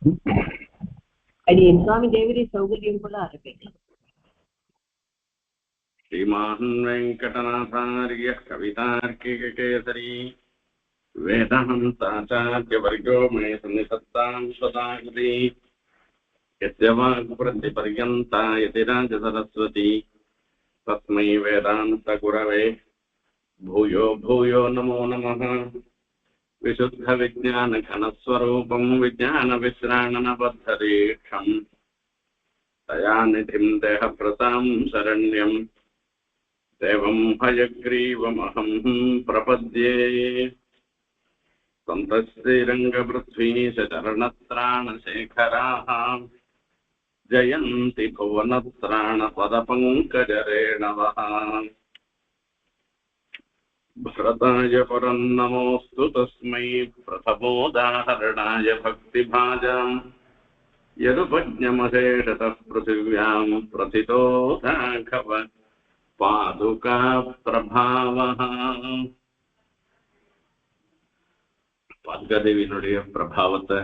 अडियन् स्वामी देवरी सौकर्यं कुल आरभ्यते। श्रीमान् वेङ्कटनाथार्यः कवितार्किककेसरी वेदान्ताचार्यवर्गो मे सन्निधत्तां सदा हृदि यस्य वाक्प्रतिपर्यन्ता यतिराजसरस्वती तस्मै वेदान्तगुरवे भूयो भूयो नमो नमः। विशुद्धविज्ञानघनस्वरूपं विज्ञानविश्राणनबद्धदीक्षं दयानिधिं देहप्रतां शरण्यं देवं हयग्रीवमहं प्रपद्ये। सन्तश्रीरङ्गपृथ्वीशरणत्राणशेखराः जयन्ति भुवनत्राणपदपङ्कजरेणवः। भरताय परं नमोऽस्तु तस्मै प्रथमोदाहरणाय भक्तिभाजाम् यदुपज्ञमशेषतः पृथिव्यां प्रथितो राघव पादुका प्रभावः। பாதுகாதேவியினுடைய பிரபாவத்தை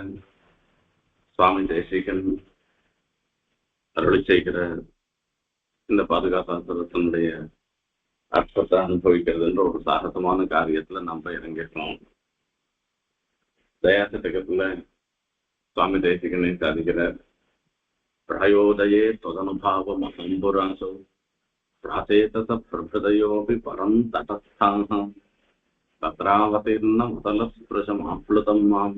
சுவாமி தேசிகன் அருளி செய்கிற இந்த பாதுகாசாஸ்திரத்தினுடைய அர்த்தத்தை அனுபவிக்கிறதுன்ற ஒரு சாகசமான காரியத்துல நம்ம இறங்கியிருக்கோம். தயாசதகத்துல சுவாமி தேசிகனை சாதிக்கிறார். பிரயோதயே தொதனுபாவம் அசம்புராசோ பிராசேதச பிரபதயோபி பரம் தடஸ்தாஹ தத்ராவதீர்ண முதலஸ்பிருஷம் ஆப்ளுதம் மாம்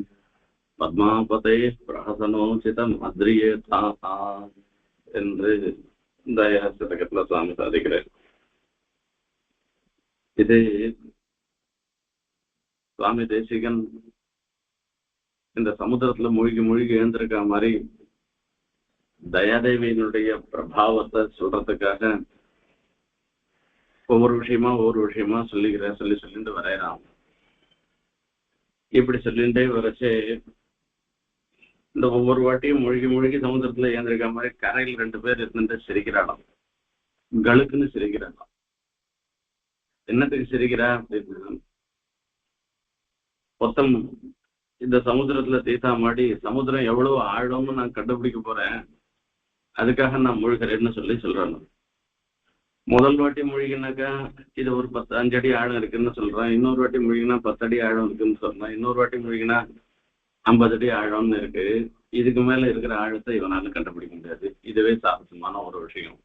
பத்மாபதே பிரஹசனோசிதம் அத்ரியேதாஹா என்று தயாசதகத்துல சுவாமி சாதிக்கிறார். இது சுவாமி தேசிகன் இந்த சமுத்திரத்துல மூழ்கி மூழ்கி எழுந்திருக்க மாதிரி தயாதேவியினுடைய பிரபாவத்தை சொல்றதுக்காக ஒவ்வொரு விஷயமா சொல்லிட்டு வரையறான். இப்படி சொல்லிட்டே வரைச்சு இந்த ஒவ்வொரு வாட்டியும் மூழ்கி மூழ்கி சமுத்திரத்துல ஏந்திருக்க மாதிரி கரையில் 2 பேர் இருந்துட்டு சிரிக்கிறாளாம். கழுக்குன்னு சிரிக்கிறாளாம். என்னத்துக்கு சிரிக்கிறா அப்படின்னா, மொத்தம் இந்த சமுத்திரத்துல தீசா மாடி சமுத்திரம் எவ்வளவு ஆழம்னு நான் கண்டுபிடிக்க போறேன், அதுக்காக நான் மூழ்கிறேன்னு சொல்றாங்க. முதல் வாட்டி மூழ்கினாக்கா இது ஒரு 5 அடி ஆழம் இருக்குன்னு சொல்றான். இன்னொரு வாட்டி மூழ்கினா 10 அடி ஆழம் இருக்குன்னு சொல்றான். இன்னொரு வாட்டி மூழ்கினா 50 அடி ஆழம்னு இருக்கு. இதுக்கு மேல இருக்கிற ஆழத்தை இவனால கண்டுபிடிக்க முடியாது. இதுவே சாகசமான ஒரு விஷயம்.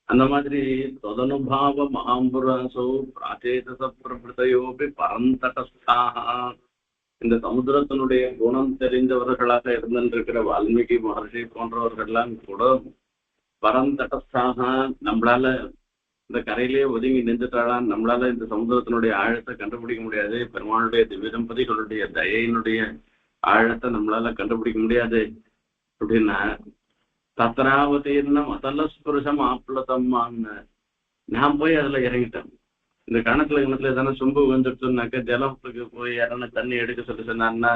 அந்த மாதிரி தொதனுபாவ மகாம்புராசோ பிராச்சேதச பிரபுதையோபி பரந்தடஸ்தாக, இந்த சமுத்திரத்தினுடைய குணம் தெரிந்தவர்களாக இருந்திருக்கிற வால்மீகி மகர்ஷி போன்றவர்கள்லாம் கூட பரந்தடஸ்தாக, நம்மளால இந்த கரையிலேயே ஒதுங்கி நின்றுட்டாளாம், நம்மளால இந்த சமுத்திரத்தினுடைய ஆழத்தை கண்டுபிடிக்க முடியாது, பெருமாளுடைய திவ்ய தம்பதிகளுடைய தயையினுடைய ஆழத்தை நம்மளால கண்டுபிடிக்க முடியாது அப்படின்னா, தத்ராவதீர்ண மதலஸ்புருஷம் ஆப்ளதம்மான்னு நான் போய் அதுல இறங்கிட்டேன். இந்த கிணத்துல எதனா சொம்பு வந்துடுச்சுன்னாக்க ஜலத்துக்கு போய் இறங்க தண்ணி எடுக்க சொல்லி சொன்னான்னா,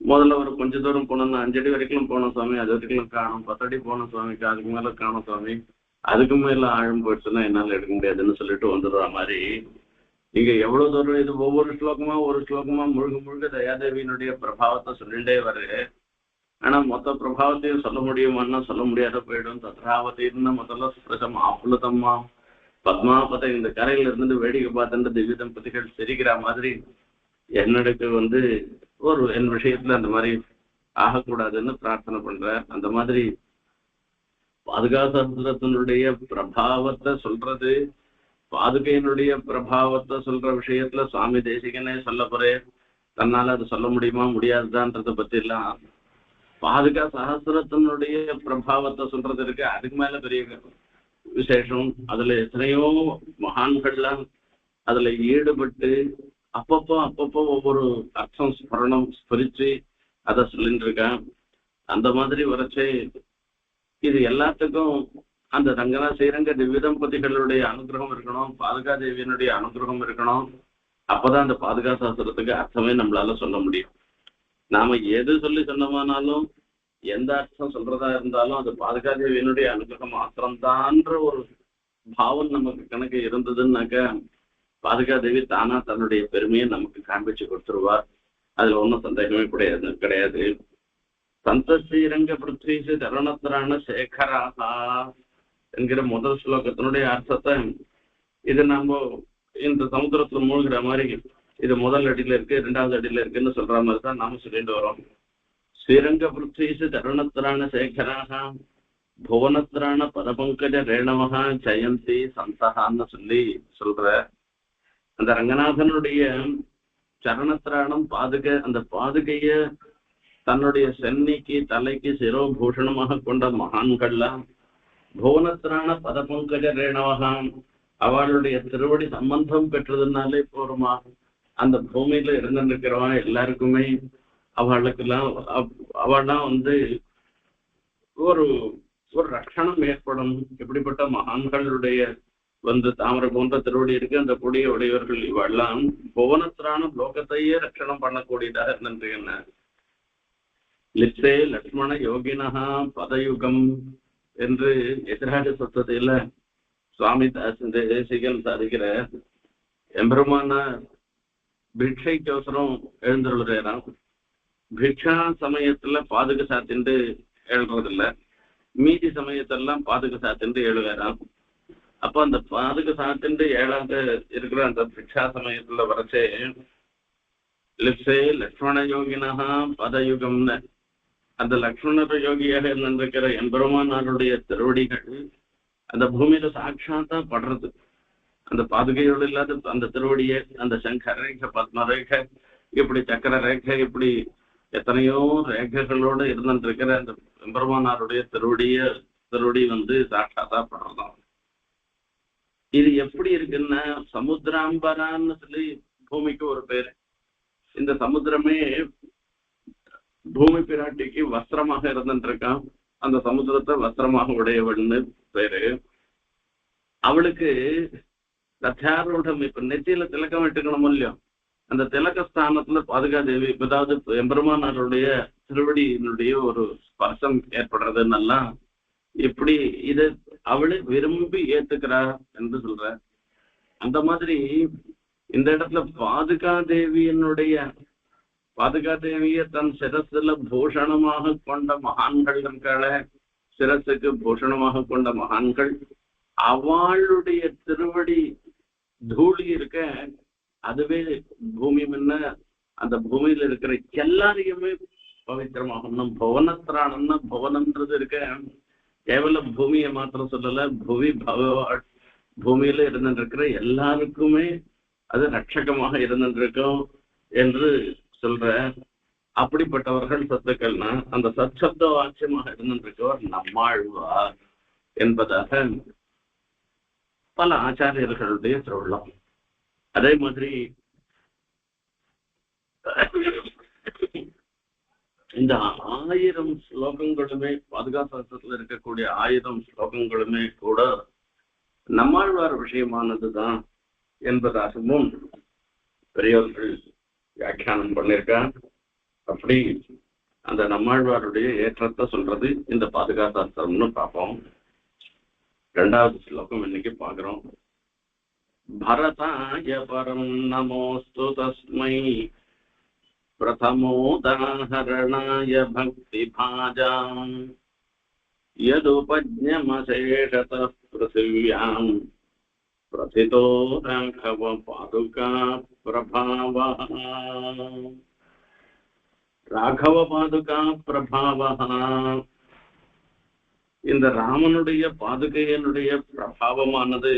முதல்ல ஒரு கொஞ்ச தூரம் போனோம்னா 5 அடி வரைக்கும் போனோம் சுவாமி, அது வரைக்கும் காணும். 10 அடி போனோம் சுவாமிக்கு, அதுக்கு மேல காணும் சுவாமி, அதுக்கு மேல ஆழம் போயிடுச்சுன்னா என்னால எடுக்க முடியாதுன்னு சொல்லிட்டு வந்துடுற மாதிரி இங்க எவ்வளவு தூரம் இது ஒவ்வொரு ஸ்லோகமா முழுக தயாதேவியினுடைய பிரபாவத்தை சொல்லிட்டே வருது. ஆனா மொத்த பிரபாவத்தையும் சொல்ல முடியுமான்னா சொல்ல முடியாத போயிடும். தத்ராவதீர்ண முதல்ல ஸ்பிருஷம் ஆப்ளுதம்மா பத்மாபதை, இந்த கரையில இருந்துட்டு வேடிக்கை பார்த்துட்டு திவ்ய தம்பதிகள் சிரிக்கிற மாதிரி என்னடுக்கு ஒரு என் விஷயத்துல அந்த மாதிரி ஆகக்கூடாதுன்னு பிரார்த்தனை பண்ற. அந்த மாதிரி பாதுகாசத்தினுடைய பிரபாவத்தை சொல்றது, பாதுகையினுடைய பிரபாவத்தை சொல்ற விஷயத்துல சுவாமி தேசிகனே சொல்ல போறேன். தன்னால அது சொல்ல முடியுமா முடியாதுதான்றதை பத்தி எல்லாம் பாதுகா சகசிரத்தினுடைய பிரபாவத்தை சொல்றது இருக்கு. அதுக்கு மேல பெரிய விசேஷம். அதுல எத்தனையோ மகான்கள்லாம் அதுல ஈடுபட்டு அப்பப்போ ஒவ்வொரு அர்த்தம் ஸ்பரிச்சு அதை சொல்லிட்டு இருக்கான். அந்த மாதிரி வரைச்சே இது எல்லாத்துக்கும் அந்த ரங்கனா ஸ்ரீரங்க திவ்ய தம்பதிகளுடைய அனுகிரகம் இருக்கணும், பாதுகா தேவியனுடைய அனுகிரகம் இருக்கணும். அப்பதான் அந்த பாதுகா சாஸ்திரத்துக்கு அர்த்தமே நம்மளால சொல்ல முடியும். நாம எது சொன்னோமானாலும் எந்த அர்த்தம் சொல்றதா இருந்தாலும் அது பாதுகா தேவியனுடைய அனுகிரகம் மாத்திரம்தான்ற ஒரு பாவம் நமக்கு கணக்கு இருந்ததுன்னாக்க பாதுகா தேவி தானா தன்னுடைய பெருமையை நமக்கு காண்பிச்சு கொடுத்துருவார். அதுல ஒன்றும் சந்தேகமே கிடையாது. சந்தஸ்ரீரங்க பிருத்வீசு தருணத்திரான சேகராகா என்கிற முதல் ஸ்லோகத்தினுடைய அர்த்தத்தை இது நம்ம இந்த சமுத்திரத்துல மூழ்கிற மாதிரி இது முதல் அடியில இருக்கு, இரண்டாவது அடியில இருக்குன்னு சொல்ற மாதிரி தான் நாம சொல்லிட்டு வரோம். ஸ்ரீரங்க பிருத்வீசு தருணத்திரான சேகராக புவனத்திரான பதபங்கஜ ரேணவகா ஜெயந்தி சந்தகான்னு சொல்லி சொல்ற அந்த ரங்கநாதனுடைய சரணத்திரானம் பாதுகை, அந்த பாதுகைய தன்னுடைய சென்னிக்கு தலைக்கு சிரோபூஷணமாக கொண்ட மகான்கள்லாம் புவனத்திரான பதபங்கஜ ரேணவகாம் அவளுடைய திருவடி சம்பந்தம் பெற்றதுனாலே போருமா அந்த பூமியில இருந்திருக்கிறவன் எல்லாருக்குமே அவளுக்கெல்லாம் அவள்லாம் ஒரு ஒரு ரட்சணம் ஏற்படும். இப்படிப்பட்ட மகான்களுடைய தாமரை போன்ற திருவடி இருக்கு, அந்த கொடிய உடையவர்கள் இவெல்லாம் புவனத்திரான லோகத்தையே ரட்சணம் பண்ணக்கூடியதாக இருந்திருக்கின்றன. லிப்சே லக்ஷ்மண யோகினஹா பதயுகம் என்று எதிராக சொத்ததையில சுவாமி தேசிகன் சாதிக்கிற எம்பெருமான பிக்ஷைக்கோசரம் எழுந்துள்ளாராம். பிக்ஷா சமயத்துல பாதுகா சாத்திண்டு எழுறதில்ல, மீதி சமயத்தெல்லாம் பாதுகா சாத்திண்டு எழுதுறான். அப்ப அந்த பாதுகா சாத்திண்டு ஏழாவது இருக்கிற அந்த பிக்ஷா சமயத்துல வரைச்சே லிப்சே லக்ஷ்மண யோகினஹா பதயுகம்னு அந்த லக்ஷ்மண யோகியாக இருந்திருக்கிற எம்பெருமானாருடைய திருவடிகள் அந்த பூமியில சாட்சாத்தா படுறது. அந்த பாதுகையோடு இல்லாத அந்த திருவடியை அந்த சங்கர ரேகை, பத்ம ரேகை, இப்படி சக்கர ரேகை, இப்படி எத்தனையோ ரேகைகளோடு இருந்துருக்கிற அந்த எம்பெருமானாருடைய திருவடி சாட்சாத்தா படுறதாம். இது எப்படி இருக்குன்னா சமுத்திராம்பரான்னு சொல்லி பூமிக்கு ஒரு பேரு. இந்த சமுத்திரமே பூமி பிராட்டிக்கு வஸ்திரமாக இருந்துருக்கான். அந்த சமுத்திரத்தை வஸ்திரமாக உடையவள்னு பேரு. அவளுக்கு ரத்யாரூடம் இப்ப நெத்தியில திலக்கம் விட்டுக்கணும் இல்லையோ, அந்த திலக்க ஸ்தானத்துல பாதுகா தேவி, அதாவது எம்பெருமானாருடைய திருவடியினுடைய ஒரு ஸ்பர்சம் ஏற்படுறதுன்னெல்லாம் இப்படி இதை அவளை விரும்பி ஏத்துக்கிறா என்று சொல்ற. அந்த மாதிரி இந்த இடத்துல பாதுகா தேவிய தன் சிரசுல பூஷணமாக கொண்ட மகான்கள் இருக்காள, சிரசுக்கு பூஷணமாக கொண்ட மகான்கள், அவளுடைய திருவடி தூளி இருக்க அதுவே பூமி முன்ன அந்த பூமியில இருக்கிற எல்லாரையுமே பவித்திரமாகணும். புவனத்திரானம்னா புவனம்ன்றது இருக்க கேவல பூமியை மாத்திரம் சொல்லல, பூமியில இருந்துருக்கிற எல்லாருக்குமே அது ரட்சகமாக இருந்துருக்கும் என்று சொல்ற. அப்படிப்பட்டவர்கள் சத்துக்கள்னா அந்த சச்சப்த வாக்கியமாக இருந்திருக்கவர் நம்மாழ்வார் என்பதாக பல ஆச்சாரியர்களுடைய திருவிழம். அதே மாதிரி இந்த 1000 ஸ்லோகங்களுமே பாதுகா சாஸ்திரத்துல இருக்கக்கூடிய 1000 ஸ்லோகங்களுமே கூட நம்மாழ்வார் விஷயமானதுதான் என்பதாகவும் பெரியவர்கள் வியாக்கியானம் பண்ணியிருக்கான். அப்படி அந்த நம்மாழ்வாருடைய ஏற்றத்தை சொல்றது இந்த பாதுகா சாஸ்திரம்னு பார்ப்போம். 2வது ஸ்லோகம் இன்னைக்கு பார்க்கிறோம். பரதாய பரம் நமோஸ்து தஸ்மை பிரதமோதாஹரணாய பக்தி பாஜாம் யதுபஜ்ஞமசேஷதः பிருத்திவ்யாம் பிரதிதோ ராഘவ பாதுகா பிரபாவः. ராഘவ பாதுகா பிரபாவः இந்த ராமனுடைய பாதுகையனுடைய பிரபாவமானது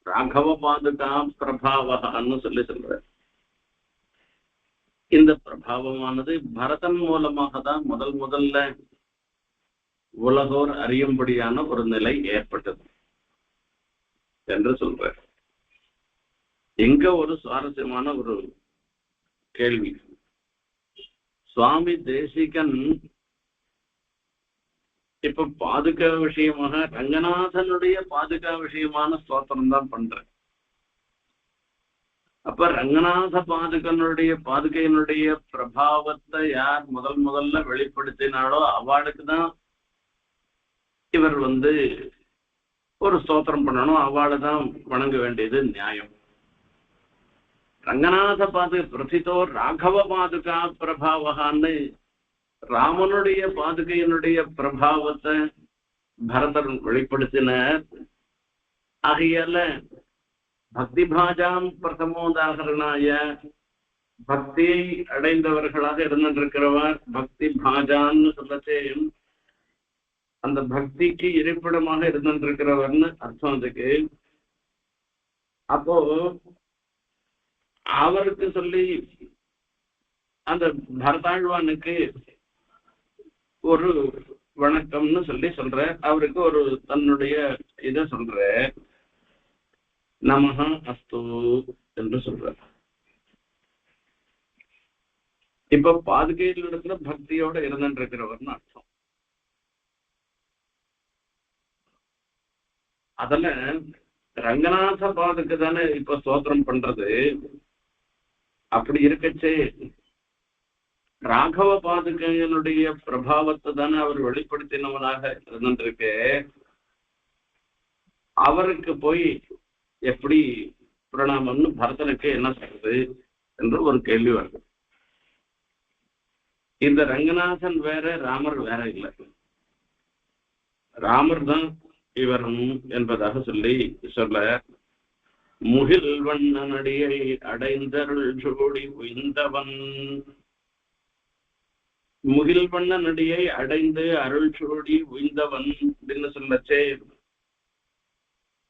ராഘவ பாதுகா பிரபாவன்னு சொல்லி சொல்ற. இந்த பிரபாவமானது பரதன் மூலமாக தான் முதல்ல உலகோர் அறியும்படியான ஒரு நிலை ஏற்பட்டது என்று சொல்ற. எங்க ஒரு சுவாரஸ்யமான ஒரு கேள்வி. சுவாமி தேசிகன் இப்ப பாதுகா விஷயமாக ரங்கநாதனுடைய பாதுகா விஷயமான ஸ்தோத்திரம் தான் பண்ற. அப்ப ரங்கநாத பாதுகையினுடைய பிரபாவத்தை யார் முதல்ல வெளிப்படுத்தினாலோ அவளுக்கு தான் இவர் ஒரு ஸ்தோத்திரம் பண்ணணும், அவளை தான் வணங்க வேண்டியது நியாயம். ரங்கநாத பிரதிதோ ராഘவ பாதுகா பிரபாவகான்னு ராமனுடைய பாதுகையினுடைய பிரபாவத்தை பரதர் வெளிப்படுத்தினார். ஆகையால பக்தி பாஜாம் பிரதமோதாகரணாய, பக்தியை அடைந்தவர்களாக இருந்திருக்கிறவர் பக்தி பாஜான்னு சொல்லச்சே அந்த பக்திக்கு இருப்பிடமாக இருந்திருக்கிறவர்னு அர்த்தம் அதுக்கு. அப்போ அவருக்கு சொல்லி அந்த பரதாழ்வானுக்கு ஒரு வணக்கம்னு சொல்லி சொல்ற, அவருக்கு ஒரு தன்னுடைய இதை சொல்ற, நமஹ அஸ்து என்று சொல்ற. இப்ப பாதுகையில் இடத்துல பக்தியோட இருந்திருக்கிறவர்னு அர்த்தம். அதுல ரங்கநாத பாதுக்கு தானே இப்ப ஸ்தோத்திரம் பண்றது. அப்படி இருக்கச்சே ராகவ பாதுகையினுடைய பிரபாவத்தை தானே அவர் வெளிப்படுத்தினவனாக இருந்திருக்கு. அவருக்கு போய் எப்படி பிரணாமம்னு பரதனுக்கு என்ன சொல்றது என்று ஒரு கேள்வி வருது. இந்த ரங்கநாதன் வேற, ராமர் வேற இல்லை. ராமர் தான் இவரும் என்பதாக சொல்லி சொல்ல, முகில் வண்ணனடியை அடைந்தருள் ஜோடி உய்ந்தவன், முகில் வண்ணனடியை அடைந்து அருள் ஜோடி உய்ந்தவன் அப்படின்னு சொல்லச்சே,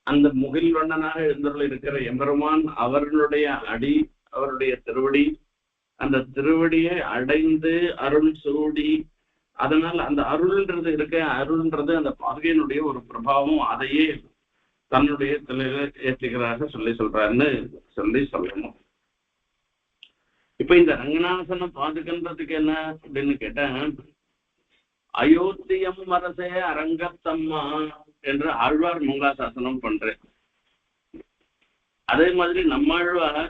அந்த முகில் வண்ணனாக எழுந்தருள் இருக்கிற எம்பெருமான் அவர்களுடைய அடி, அவருடைய திருவடி, அந்த திருவடியை அடைந்து அருள் சூடி, அதனால் அந்த அருள்ன்றது இருக்க, அருள்ன்றது அந்த பாதுகையினுடைய ஒரு பிரபாவம், அதையே தன்னுடைய தலையில ஏற்றுகிறாக சொல்றாருன்னு சொல்லணும். இப்ப இந்த ரங்கநாதனை பாதுகன்றதுக்கு என்ன அப்படின்னு கேட்டா, அயோத்தியம் அரசே அரங்கத்தம்மா என்று ஆழ்வார் மங்களாசாசனம் பண்றேன். அதே மாதிரி நம்மாழ்வார்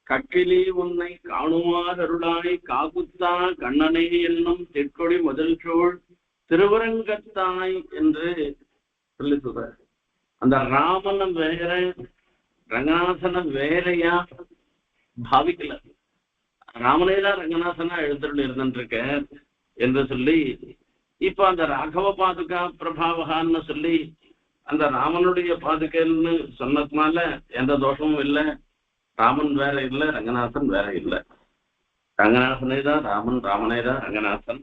கக்கிலி உன்னை காணுமாதருளாய் காகுத்தா கண்ணனை என்னும் தெற்கொடி முதல் சோழ் திருவரங்கத்தாய் என்று சொல்லி சொல்ற. அந்த ராமனை வேற ரங்கநாதனை வேறையா பாவிக்கல, ராமனே தான் ரங்கநாதனா எழுந்தருள் இருந்துருக்க என்று சொல்லி, இப்ப அந்த ராகவ பாதுகா பிரபாவகான்னு சொல்லி அந்த ராமனுடைய பாதுகைன்னு சொன்னதுனால எந்த தோஷமும் இல்லை. ராமன் வேற இல்லை, ரங்கநாதன் வேற இல்லை. ரங்கநாதனே தான் ராமன், ராமனே தான் ரங்கநாதன்.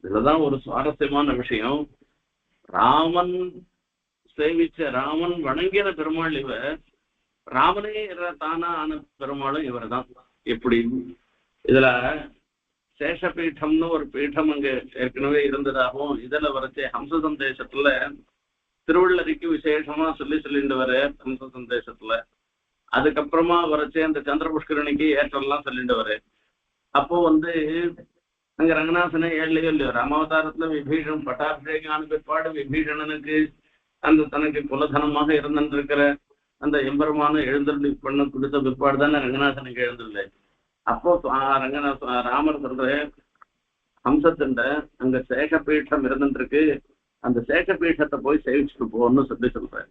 இதுலதான் ஒரு சுவாரஸ்யமான விஷயம். ராமன் சேவிச்ச, ராமன் வணங்கின பெருமாள் இவர், ராமனே தானா ஆன பெருமாளும் இவர் தான். எப்படி இதுல சேஷபீட்டம்னு ஒரு பீடம் அங்க ஏற்கனவே இருந்ததாகவும், இதுல வரைச்சே ஹம்ச சந்தேசத்துல திருவள்ளரிக்கு விசேஷமா சொல்லிட்டு வர ஹம்ச சந்தேசத்துல, அதுக்கப்புறமா வரைச்சே அந்த சந்திர புஷ்கரணிக்கு ஏற்றெல்லாம் சொல்லிட்டு வர. அப்போ அங்க ரங்கநாதனை ஏழையோ இல்லையோ, ராமாவதாரத்துல விபீஷன் பட்டாபிஷேகான பிற்பாடு விபீஷணனுக்கு அந்த தனக்கு குலதனமாக இருந்திருக்கிற அந்த எம்பெருமான எழுந்தருளி பண்ண கொடுத்த பிற்பாடு தானே ரங்கநாதனுக்கு எழுந்துள்ள. அப்போ ராமர் சொல்ற, ஹம்சத்தின் அங்க சேஷபீட்டம் இருந்துருக்கு, அந்த சேஷபீட்டத்தை போய் சேவிச்சுட்டு போன்னு சொல்லி சொல்றேன்.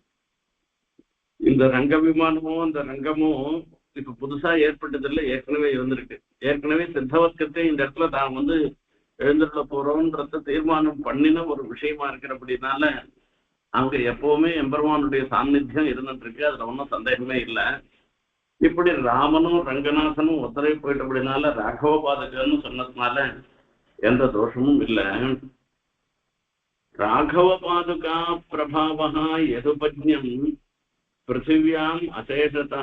இந்த ரங்க விமானமும் அந்த ரங்கமும் இப்ப புதுசா ஏற்பட்டதில்லை, ஏற்கனவே இருந்திருக்கு. ஏற்கனவே சித்தவஸ்கத்தை இந்த இடத்துல தான் எழுந்துள்ள போறோம்ன்றத தீர்மானம் பண்ணின ஒரு விஷயமா இருக்கிறபடினால அங்க எப்பவுமே எம்பெருமானுடைய சாநித்தியம் இருந்துட்டு இருக்கு, அதுல ஒன்றும் சந்தேகமே இல்லை. இப்படி ராமனும் ரங்கநாதனும் ஒத்தரை போயிட்டபடினால ராகவ பாதுகன்னு சொன்னதுனால எந்த தோஷமும் இல்லை. ராகவ பாதுகா பிரபாவா எதுபஜ்யம் பிருத்திவியாம் அசேஷதா,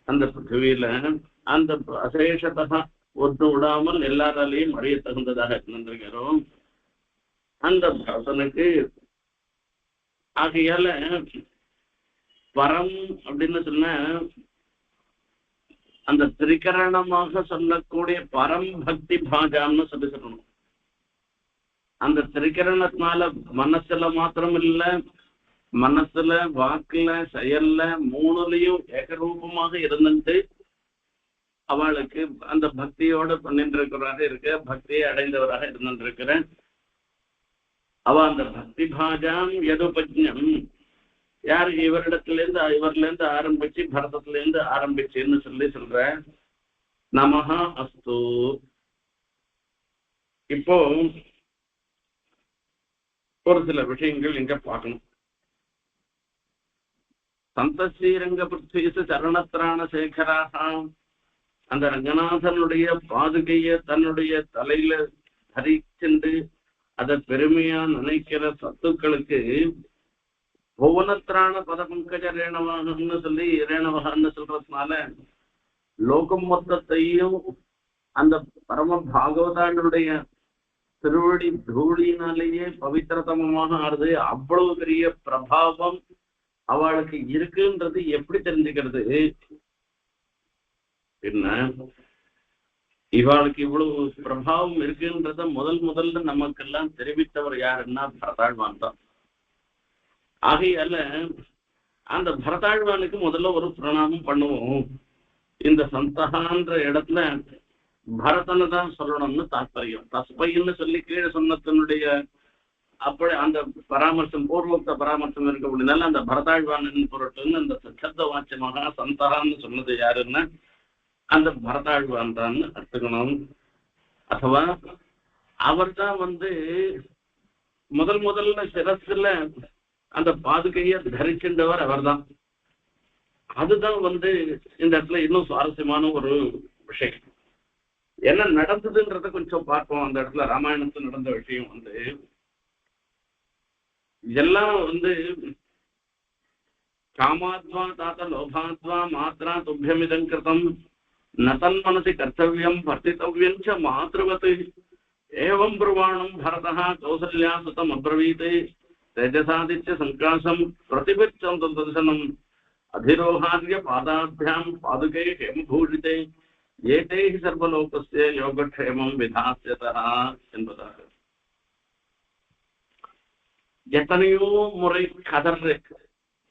அந்த பிருத்திவியில அந்த அசேஷதா ஒன்று விடாமல் எல்லாராலையும் அறிய தகுந்ததாக இருந்திருக்கிறோம் அந்த பரதனுக்கு. ஆகையால பரம் அப்படின்னு சொன்ன அந்த திரிகரணமாக சொல்லக்கூடிய பரம் பக்தி பாஜான்னு சொல்லணும். அந்த திரிகரணத்தினால மனசுல மாத்திரம் இல்ல, மனசுல வாக்குல செயல்ல மூணுலையும் ஏகரூபமாக இருந்துட்டு அவளுக்கு அந்த பக்தியோட பண்ணிட்டு இருக்கிறவராக இருக்க, பக்தியை அடைந்தவராக இருந்துருக்கிறேன். அவ அந்த பக்தி பாஜாம் எதுபஜ்யம், யார் இவரிடத்துல இருந்து ஆரம்பிச்சு பரதத்துல இருந்து ஆரம்பிச்சுன்னு சொல்ற. நமஹ அஸ்து, இப்போ ஒரு சில விஷயங்கள் இங்க பார்க்கணும். சந்த ஸ்ரீரங்க பிருத்வீச சரணத்திரான சேகராக அந்த ரங்கநாதனுடைய பாதுகைய தன்னுடைய தலையில தரிச்சென்று அதை பெருமையா நினைக்கிற சத்துக்களுக்கு புவனத்திரான பதபங்கஜ ரேணவாகன்னு சொல்லி ரேணவகான்னு சொல்றதுனால லோகம் மொத்தத்தையும் அந்த பரம பாகவதானுடைய திருவடி தூளினாலேயே பவித்திரதமமாக ஆறுது. அவ்வளவு பெரிய பிரபாவம் அவளுக்கு இருக்குன்றது எப்படி தெரிஞ்சுக்கிறது? என்ன இவாளுக்கு இவ்வளவு பிரபாவம் இருக்குன்றத முதல்ல நமக்கெல்லாம் தெரிவித்தவர் யாருன்னா பரதாழ்வான் தான். ஆகையால அந்த பரதாழ்வானுக்கு முதல்ல ஒரு பிரணாமம் பண்ணுவோம். இந்த சந்தகான்ற இடத்துல பரதனை தான் சொல்லணும்னு தாற்பயம். தஸ்பைன்னு சொல்லி கீழே சொன்னதனுடைய அப்படி அந்த பராமர்சம் பூர்வோக்த பராமர்சம் இருக்க அப்படின்னால அந்த பரதாழ்வானின் பொருட்டுன்னு அந்த சப்த வாட்சியமாக சந்தகான்னு சொன்னது யாருன்னா அந்த பரதாழ்வான் தான் எடுத்துக்கணும். அதுவா அவர் தான் முதல்ல சிரஸ்ல அந்த பாதுகைய தரிக்கின்றவர் அவர் தான். அதுதான் இந்த இடத்துல இன்னும் சுவாரஸ்யமான ஒரு விஷயம். என்ன நடந்ததுன்றத கொஞ்சம் பார்ப்போம். அந்த இடத்துல ராமாயணத்துல நடந்த விஷயம் எல்லாம் காமாத்வா தாத்த லோபாத்வா மாத்ரா துப்பியமிதம் கிருதம் நதன் மனசி கர்த்தவியம் வர்த்தித்தவ்யம் ச மாத்ருவத் ஏவம் பிரவாணம் பரதா கௌசல்யா சுதம் அப்ரவீத் தேஜசாதித்ய சங்காசம் பிரதிபிச்சம் தர்சனம் அதிரோகாரிய பாதாபியாம் பாதுகே ஹேமபூஷிதே ஏதே சர்வலோகஸ்ய யோகக்ஷேமம் விதாஸ்யதா என்பதாக எத்தனையோ முறை கதறு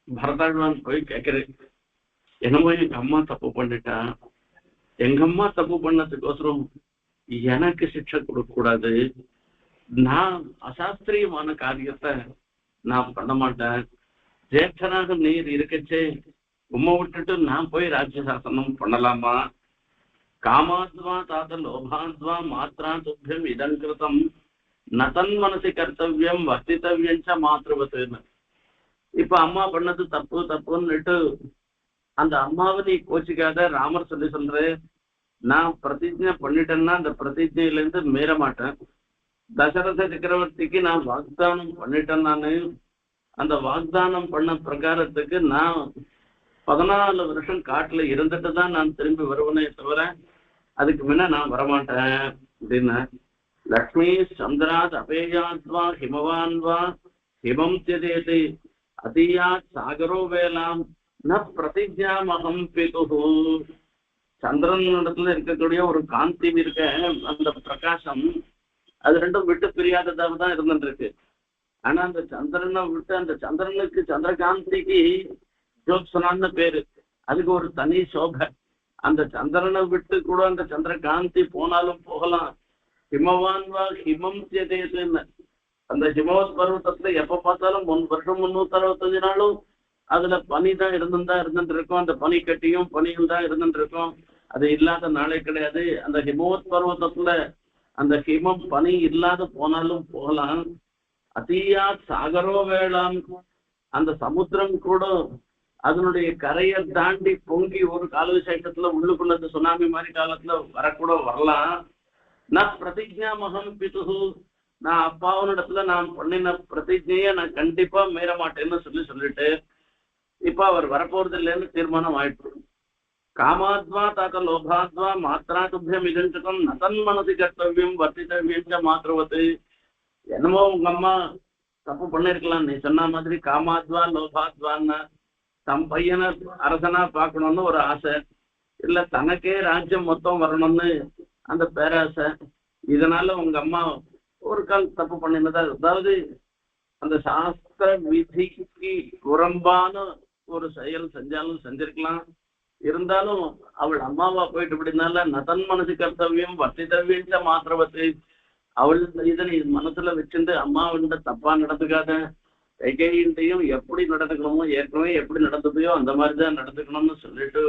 பரதாழ்வான் போய் கேட்கிறேன். என்னமோ எங்க அம்மா தப்பு பண்ணிட்டா, எங்க அம்மா தப்பு பண்ணதுக்கோசரம் எனக்கு சிக்ஷை கொடுக்க கூடாது, நான் அசாஸ்திரியமான காரியத்தை நான் பண்ண மாட்டேன், ஜேஷ்டனாக நீர் இருக்கச்சே உம்மை விட்டுட்டு நான் போய் ராஜ்யசாசனம் பண்ணலாமா? காமாத்வா தாத்த லோபாத்வா மாத்ரா துப்பியம் இதங்கிருத்தம் நதன் மனசி கர்த்தவியம் வர்த்தித்தவ்யம் ச மாத்ருவத்துன்னு. இப்ப அம்மா பண்ணது தப்புன்னுட்டு அந்த அம்மாவை நீ கோச்சிக்காத ராமர் சொல்ற, நான் பிரதிஜை பண்ணிட்டேன்னா அந்த பிரதிஜையில இருந்து மீற மாட்டேன். தசரத சக்கரவர்த்திக்கு நான் வாக்தானம் பண்ணிட்டேன். நானு அந்த வாக்தானம் பண்ண பிரகாரத்துக்கு நான் 14 வருஷம் காட்டுல இருந்துட்டு தான் நான் திரும்பி வருவனே தவிர அதுக்கு முன்ன நான் வரமாட்டேன் அப்படின்னு. லக்ஷ்மி சந்திராத் அபேயாத்வா ஹிமவான்வா ஹிமம் தியதேதி அதியாத் சாகரோ வேலாம் ந பிரதிஜாமகம் பிது. சந்திரன் இடத்துல இருக்கக்கூடிய ஒரு காந்தி இருக்க அந்த பிரகாசம் அது ரெண்டும் விட்டு பிரியாததாக தான் இருந்துருக்கு. ஆனா அந்த சந்திரனை விட்டு அந்த சந்திரனுக்கு சந்திரகாந்திக்கு ஜோத்சனான்னு பேரு, அதுக்கு ஒரு தனி சோபை. அந்த சந்திரனை விட்டு கூட அந்த சந்திரகாந்தி போனாலும் போகலாம். ஹிமவான்வா ஹிமம் தியதேதுன்னு அந்த ஹிமவத் பர்வத்தத்துல எப்ப பார்த்தாலும் 1 வருஷம் 365 நாளும் அதுல பனி தான் இருந்துட்டு இருக்கும். அந்த பனி கட்டியும் பனியும் தான் இருந்துட்டு இருக்கும். அது இல்லாத நாளே கிடையாது. அந்த ஹிமவத் பர்வத்தத்துல அந்த ஹிமம் பனி இல்லாத போனாலும் போகலாம். அதியா சாகரோ வேளாண் அந்த சமுத்திரம் கூட அதனுடைய கரையை தாண்டி பொங்கி ஒரு கால விசேஷத்துல உள்ளுக்குள்ள சுனாமி மாதிரி காலத்துல வரக்கூட வரலாம். நான் பிரதிஜா மகம் பிதுகு, நான் அப்பாவனிடத்துல நான் பண்ணின பிரதிஜைய நான் கண்டிப்பா மீற மாட்டேன்னு சொல்லிட்டு இப்ப அவர் வரப்போறது இல்லைன்னு தீர்மானம் ஆயிட்டு. காமாத்வா தாக்க லோபாத்வா மாத்ரா துப்பியம் இதன் நதன் மனசி கர்த்தவியம் வர்த்தித்தவ்யம் மாத்திருவது. என்னமோ உங்க அம்மா தப்பு பண்ணிருக்கலாம், நீ சொன்ன மாதிரி காமாத்வா லோபாத்வான்னு தம் பையனை அரசனா பார்க்கணும்னு ஒரு ஆசை, இல்ல தனக்கே ராஜ்யம் மொத்தம் வரணும்னு அந்த பேராசை. இதனால உங்க அம்மா ஒரு கால் தப்பு பண்ணினதா, அதாவது அந்த சாஸ்திர விதிக்கு புறம்பான ஒரு செயல் செஞ்சாலும் செஞ்சிருக்கலாம். இருந்தாலும் அவள் அம்மாவா போயிட்டு அப்படினால நதன் மனசு கர்த்தவியம் வர்த்தித்தவ்யம் மாத்திரவத்து. அவள் இதனை மனசுல வச்சுட்டு அம்மாவிட தப்பா நடந்துக்காத, கைகையின்ட்டையும் எப்படி நடந்துக்கணுமோ ஏற்கனவே எப்படி நடந்துப்பையோ அந்த மாதிரிதான் நடந்துக்கணும்னு சொல்லிட்டு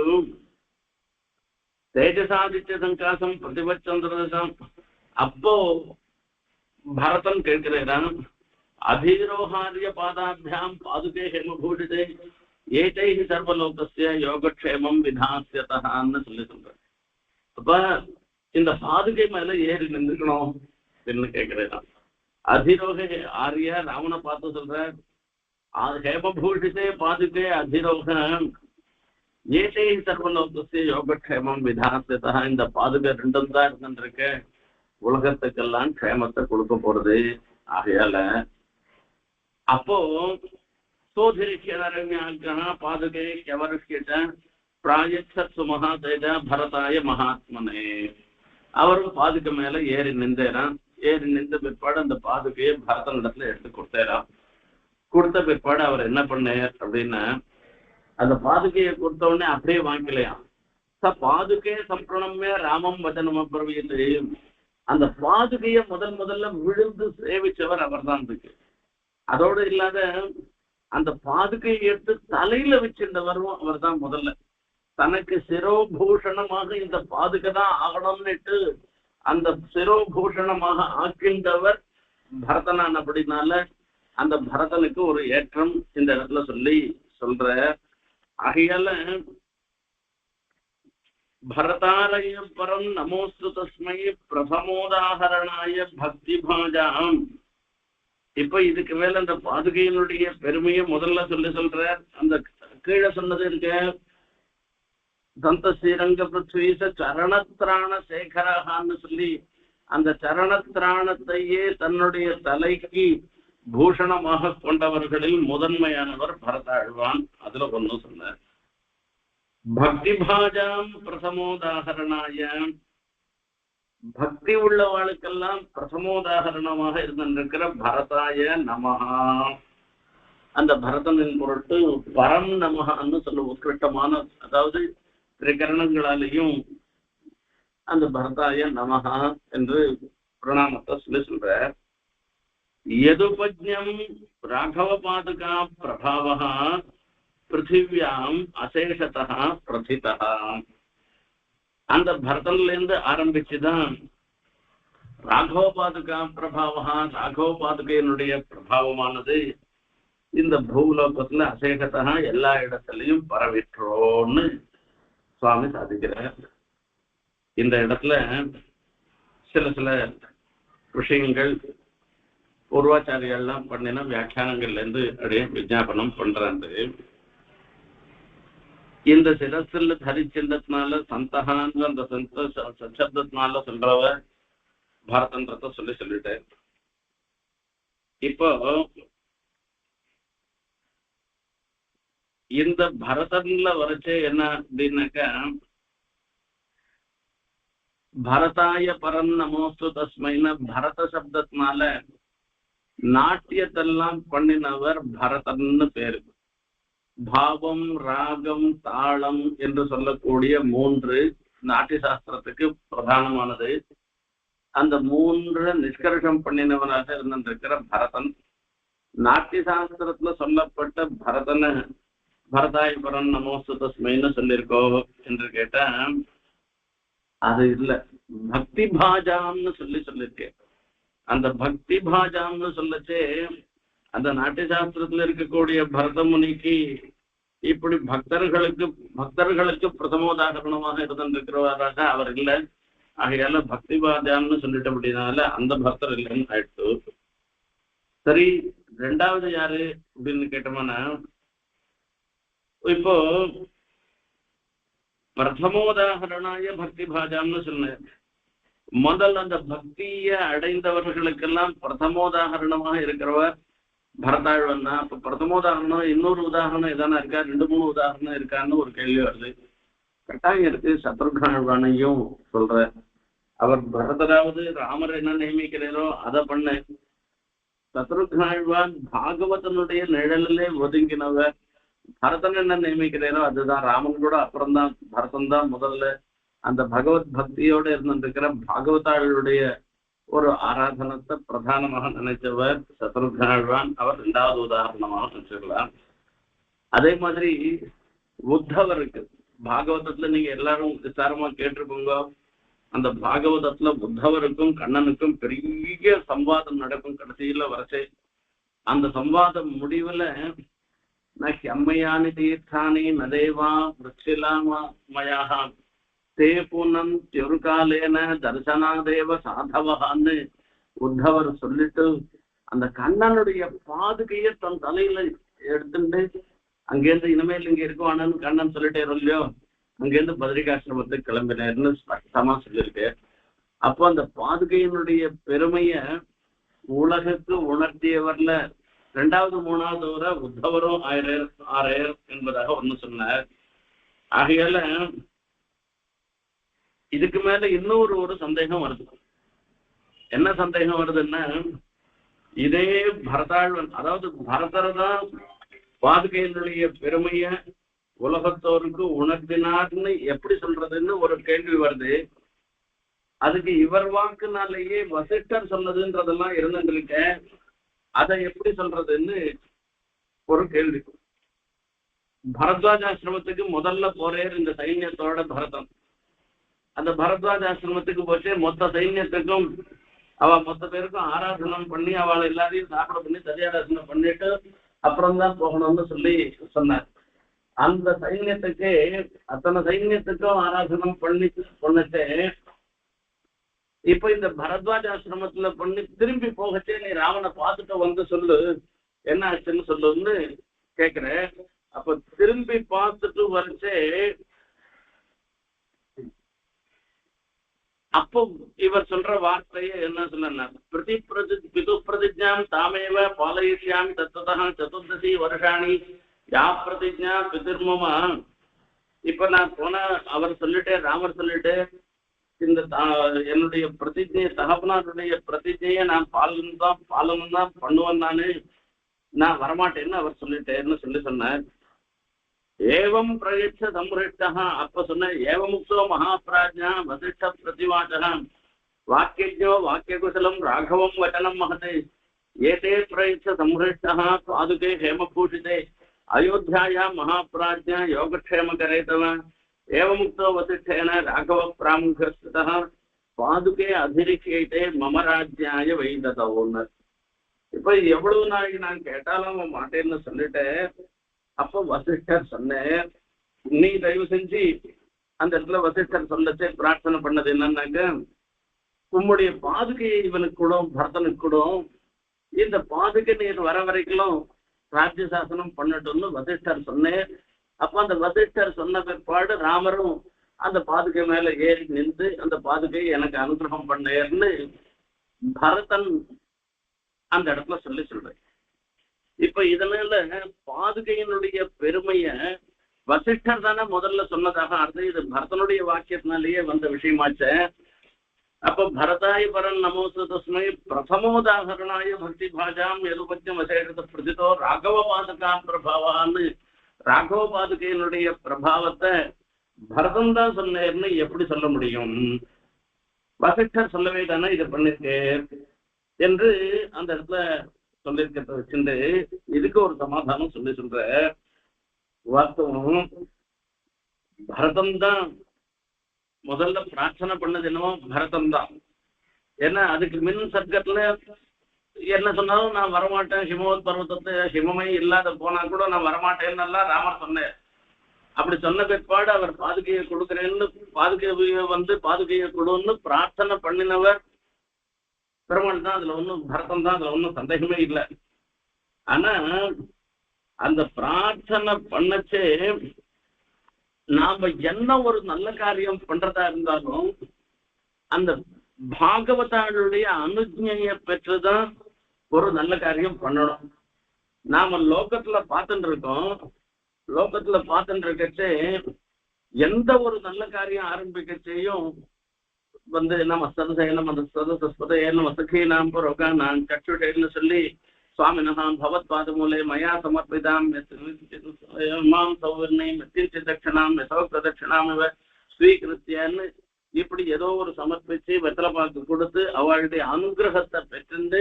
தேஜசாதித்ய சங்காசம் பிரதிபச்சந்திரதம் அப்போ பரதன் கேட்கிறான், அபீரோஹாரிய பாதாபியாம் பாதுகே ஹேமபூஷிதே ஏதைஹி சர்வலோகஸ்ய யோகக்ஷேமம் விதாஸ்யதான்னு சொல்லி சொல்றேன். அப்ப இந்த பாதுகை மேல ஏறி நின்றுக்கணும் அப்படின்னு கேட்கிறேன். அதிரோக ஆரிய ராவண பார்த்து சொல்ற, ஹேமபூஷிதே பாதுகே அதிரோக ஏதைஹி சர்வலோகஸ்ய யோகக்ஷேமம் விதாஸ்யதா. இந்த பாதுகை ரெண்டும் தான் இருந்துருக்க உலகத்துக்கெல்லாம் க்ஷேமத்தை கொடுக்க போறது. ஆகையால அப்போ சோதரிஷியரண்யா பாதுகை கவருஷ்யத பிராயச்சத் சுமகாதேஜ பரதாய மகாத்மனே. அவரும் பாதுகை மேல ஏறி நின்றேரான். ஏறி நின்ற பிற்பாடு அந்த பாதுகையை பரதனிடத்துல எடுத்து கொடுத்தேரான். கொடுத்த பிற்பாடு அவர் என்ன பண்ணார் அப்படின்னா, அந்த பாதுகையை கொடுத்த உடனே அப்படியே வாங்கிக்கலையாம். பாதுகை சம்பிரணமே ராமம் வச்சனம் அப்ரவீத்து. அந்த பாதுகையை முதல்ல விழுந்து சேவிச்சவர் அவர் தான் இருக்கு. அதோடு இல்லாத அந்த பாதுகையை எடுத்து தலையில வச்சிருந்தவரும் அவர் தான். முதல்ல தனக்கு சிரோபூஷணமாக இந்த பாதுகை தான் ஆகணும்னுட்டு அந்த சிரோபூஷணமாக ஆக்கின்றவர் பரதனான். அப்படினால அந்த பரதனுக்கு ஒரு ஏற்றம் இந்த இடத்துல சொல்ற. ஆகையால பரதாலய பரம் நமோஸ்து தஸ்மை பிரதமோதாகரணாய பக்தி பாஜாம். இப்ப இதுக்கு மேல அந்த பாதுகையினுடைய பெருமையை முதல்ல சொல்ற. அந்த கீழே சொன்னது இருக்க, சந்த ஸ்ரீரங்க பிருத்வீச சரணத்ராண சேகரகான்னு சொல்லி அந்த சரணத்ராணத்தையே தன்னுடைய தலைக்கு பூஷணமாக கொண்டவர்களில் முதன்மையானவர் பரதாழ்வான். அதுல ஒண்ணு சொன்னார். பக்தி பாஜாம் பிரதமோதாகரணாய, பக்தி உள்ளவாளுக்கெல்லாம் பிரதமோதாகரணமாக இருந்திருக்கிற பரதாய நமஹா. அந்த பரதனின் பொருட்டு பரம் நமஹான்னு சொல்ல உத்கிருஷ்டமான, அதாவது திரிகரணங்களாலேயும் அந்த பரதாய நமஹா என்று பிரணாமத்தை சொல்ற. யதுபஜ்ஞம் ராகவ பாதுகா பிரபாவஹா பிருத்திவியாம் அசேஷதா பிரதிதா. அந்த பரதன்ல இருந்து ஆரம்பிச்சுதான் ராகவ பாதுகா பிரபாவா, ராகவ பாதுகையினுடைய பிரபாவமானது இந்த பூலோகத்துல அசேஷத்தா எல்லா இடத்துலையும் பரவிற்றோன்னு சுவாமி சாதிக்கிறார். இந்த இடத்துல சில விஷயங்கள் பூர்வாச்சாரியெல்லாம் பண்ணின வியாக்கியானங்கள்ல இருந்து அப்படியே விஜாபனம் பண்றாங்க. இந்த சிரசில் தரிச்சின்றதுனால சந்தகான்னு அந்த சப்தத்தினால சொல்றவர் பரதன்றத சொல்லிட்டேன். இப்போ இந்த பரதன்ல வரைச்சே என்ன அப்படின்னாக்கா, பரதாய பரம் நமோஸ்து தஸ்மைன்னு பரத சப்தத்தினால நாட்டியத்தெல்லாம் பண்ணினவர் பரதன்னு பேரு. பாவம், ராகம், தாளம் என்று சொல்லக்கூடிய 3 நாட்டிய சாஸ்திரத்துக்கு பிரதானமானது. அந்த 3 நிஷ்கர்ஷம் பண்ணினவனாக இருந்திருக்கிற பரதன். நாட்டிய சாஸ்திரத்துல சொல்லப்பட்ட பரதனை பரதாய் பரன் நமோஸ்து தஸ்மைன்னு சொல்லியிருக்கோ என்று கேட்டா அது இல்ல, பக்தி பாஜாம்னு சொல்லியிருக்கேன். அந்த பக்தி பாஜாம்னு சொல்லச்சே அந்த நாட்டிய சாஸ்திரத்துல இருக்கக்கூடிய பரத முனிக்கு இப்படி பக்தர்களுக்கு பிரதமோதாகரணமாக இருந்திருக்கிறவராக அவர் இல்லை. ஆகையால பக்தி பாஜாம்னு சொல்லிட்டு அப்படினால அந்த பக்தர் இல்லைன்னு ஆயிடுச்சு. சரி, 2வது யாரு அப்படின்னு கேட்டோம்னா, இப்போ பிரதமோதாகரணாய பக்தி பாஜாம்னு சொன்னேன். முதல் அந்த பக்திய அடைந்தவர்களுக்கெல்லாம் பிரதமோதாகரணமாக இருக்கிறவர் பரதாழ்வன் தான். இப்ப பிரதமோதாகரணம் இன்னொரு உதாரணம் எதானா இருக்கா, 2-3 உதாரணம் இருக்கான்னு ஒரு கேள்வி வருது. கட்டாயம் இருக்கு. சத்ருகாழ்வானையும் சொல்ற. அவர் பரதராவது ராமர் என்ன நியமிக்கிறாரோ அதை பண்ண. சத்ருகாழ்வான் பாகவதனுடைய நிழலிலே ஒதுங்கினவர். பரதன் என்ன நியமிக்கிறாரோ அதுதான். ராமன் கூட அப்புறம்தான், பரதன் தான் முதல்ல. அந்த பகவத் பக்தியோடு இருந்திருக்கிற பாகவதாளுடைய ஒரு ஆராதனத்தை பிரதானமாக நினைச்சவர் சத்ருகாழ்வான். அவர் 2வது உதாரணமாக நினைச்சிடலாம். அதே மாதிரி உத்தவருக்கு பாகவதத்துல நீங்க எல்லாரும் விசாரமா கேட்டிருக்கோங்க. அந்த பாகவதத்துல உத்தவருக்கும் கண்ணனுக்கும் பெரிய சம்வாதம் நடக்கும். கடைசியில வரச்சே அந்த சம்வாதம் முடிவுல நம்மையானி தீர்த்தானி நதேவா விருட்சிலாமயாக தே பூனம் திருகாலேன தர்சனாதேவ சாதவகான்னு உத்தவர் சொல்லிட்டு அந்த கண்ணனுடைய பாதுகையை தன் தலையில எடுத்துட்டு அங்கேருந்து இனிமேல் இங்க இருக்குவானு கண்ணன் சொல்லிட்டே இல்லையோ, அங்கேருந்து பத்ரிகாசிரமத்துக்கு கிளம்பினேன்னு ஸ்பஷ்டமா சொல்லியிருக்கு. அப்போ அந்த பாதுகையினுடைய பெருமைய உலகுக்கு உணர்த்தியவர்ல 2வது 3வது வரை உத்தவரும் ஆரையர் என்பதாக ஒண்ணு சொன்னார். ஆகையால இதுக்கு மேல இன்னொரு ஒரு சந்தேகம் வருது. என்ன சந்தேகம் வருதுன்னா, இதே பரதாழ்வன், அதாவது பரதர் தான் பாதுகையினுடைய பெருமைய உலகத்தோருக்கு உணர்த்தினார்னு எப்படி சொல்றதுன்னு ஒரு கேள்வி வருது. அதுக்கு இவர் வாக்குனாலேயே வசிஷ்டர் சொன்னதுன்றதெல்லாம் இருந்துருக்க, அதை எப்படி சொல்றதுன்னு ஒரு கேள்வி. பரத்வாஜ ஆசிரமத்துக்கு முதல்ல போறேர் இந்த சைன்யத்தோட பரதன். அந்த பரத்வாஜ ஆசிரமத்துக்கு போச்சு மொத்த சைன்யத்துக்கும் அவ மொத்த பேருக்கும் ஆராதனம் பண்ணி அவளை எல்லாரையும் சாப்பிட பண்ணி சதியாராதனை பண்ணிட்டு அப்புறம்தான் போகணும்னு சொல்லி சொன்னார். அந்த சைன்யத்துக்கு அத்தனை சைன்யத்துக்கும் ஆராதனம் பண்ணிட்டு இப்ப இந்த பரத்வாஜ ஆசிரமத்துல பண்ணி திரும்பி போகச்சே நீ ராவனை பார்த்துட்டு வந்து சொல்லு என்ன ஆச்சுன்னு சொல்லுன்னு கேக்குற. அப்ப திரும்பி பார்த்துட்டு வரைச்சே அப்போ இவர் சொல்ற வார்த்தையை என்ன சொன்ன, பிது பிரதிஜாம் தாமேவ பாலயிஷ்யாமி தத்துவதா சதுர்தசி வருஷாணி யா பிரதிஜா பிதிர்மமா. இப்ப நான் போன அவர் சொல்லிட்டே ராமர் சொல்லிட்டு இந்த என்னுடைய பிரதிஜையை தகப்பனாருடைய பிரதிஜையை நான் பாலனம் தான் பண்ணுவேன், நான் வரமாட்டேன்னு அவர் சொல்லிட்டேன்னு சொன்னார். ஏவம் பிரயட்ச சம்ஹிஷ்டா. அப்ப சொன்ன ஏவமுக்தோ மகாபிராஜ்ஞா வசிஷ்ட பிரதிவாச்சக வாக்கியஜோ வாக்கியகுசலம் ராഘவம் வச்சனம் மகதே ஏதே பிரயட்ச சம்ஹிஷ்டா பாதுகே ஹேமபூஷிதே அயோத்தியாயா மகாபிராஜ்ஞா யோகக்ஷேமகரேதவ ஏவமுக்தோ வசிஷ்டேன ராഘவ பிராமுகஸ்தः பாதுகே அதிரிக்ஷேதே மம ராஜ்யாய வைததோன்னு. இப்ப எவ்வளவு நாளைக்கு நான் கேட்டாலும் மாட்டேன்னு சொல்லிட்டேன். அப்போ வசிஷ்டர் சொன்னேன், நீ தயவு செஞ்சு அந்த இடத்துல வசிஷ்டர் சொல்லச்சே பிரார்த்தனை பண்ணது என்னன்னாக்க, உம்முடைய பாதுகையை இவனுக்கு கூட பரதனுக்கு கூட இந்த பாதுகை நீர் வர வரைக்கும் ராஜ்யசாசனம் பண்ணட்டும்னு வசிஷ்டர் சொன்னேன். அப்ப அந்த வசிஷ்டர் சொன்ன பிற்பாடு ராமரும் அந்த பாதுகை மேல ஏறி நின்று அந்த பாதுகையை எனக்கு அனுகிரகம் பண்ணேர்னு பரதன் அந்த இடத்துல சொல்றேன். இப்ப இதனால பாதுகையினுடைய பெருமைய வசிஷ்டர் தானே முதல்ல சொன்னதாக அர்த்தம். இது பரதனுடைய வாக்கியத்தினாலேயே வந்த விஷயமாச்ச. அப்ப பரதாய பரன் நமோசு தஸ்மை பிரதமோதாகரணாய பக்தி பாஜாம் எதுபத்தியம் வசேஷத்தை பிரதிதோ ராகவ பாதுகா பிரபாவான்னு ராகவ பாதுகையினுடைய பிரபாவத்தை பரதன் தான் சொன்னேர்னு எப்படி சொல்ல முடியும்? வசிஷ்டர் சொல்லவே தானே இதை பண்ணிருக்கேன் என்று அந்த இடத்துல சொல்லிருக்கிறத வச்சுட்டு இதுக்கு ஒரு சமாதானம் சொல்ற. வாஸ்தவம் பரதம் தான் முதல்ல பிரார்த்தனை பண்ணது என்னவோ பரதம் தான். ஏன்னா அதுக்கு மின் சர்க்கத்துல என்ன சொன்னாலும் நான் வரமாட்டேன், ஹிமவத் பர்வத்தத்தை ஹிமமே இல்லாத போனா கூட நான் வரமாட்டேன்னு எல்லாம் ராமர் சொன்னேன். அப்படி சொன்ன பிற்பாடு அவர் பாதுகையை கொடுக்குறேன்னு பாதுகையை பாதுகையை கொடுன்னு பிரார்த்தனை பண்ணினவர் பெருமாள் தான். அதுல ஒன்றும் பரதம் தான், அதுல ஒன்றும் சந்தேகமே இல்லை. ஆனா அந்த பிரார்த்தனை பண்ணச்சே நாம என்ன ஒரு நல்ல காரியம் பண்றதா இருந்தாலும் அந்த பாகவதாளுடைய அனுஜ்ஞையை பெற்றுதான் ஒரு நல்ல காரியம் பண்ணணும். நாம லோகத்துல பார்த்துட்டு இருக்கச்சே எந்த ஒரு நல்ல காரியம் ஆரம்பிக்கச்சேயும் நம்ம சதசேனம் அந்த சதசஸ்பதையேன்னு வசகீனாம் புரோகானாம் கட்சுடேன்னு சொல்லி சுவாமினஹாம் பவத் பாதமூலே மயா சமர்ப்பிதாம் மாம் சௌவர்ணை மெத்தின் தட்சிணாம் யசோ பிரதட்சிணாம் இவ ஸ்வீகிருத்தியன்னு இப்படி ஏதோ ஒரு சமர்ப்பிச்சு வெத்தலை பாக்கு கொடுத்து அவளுடைய அனுகிரகத்தை பெற்று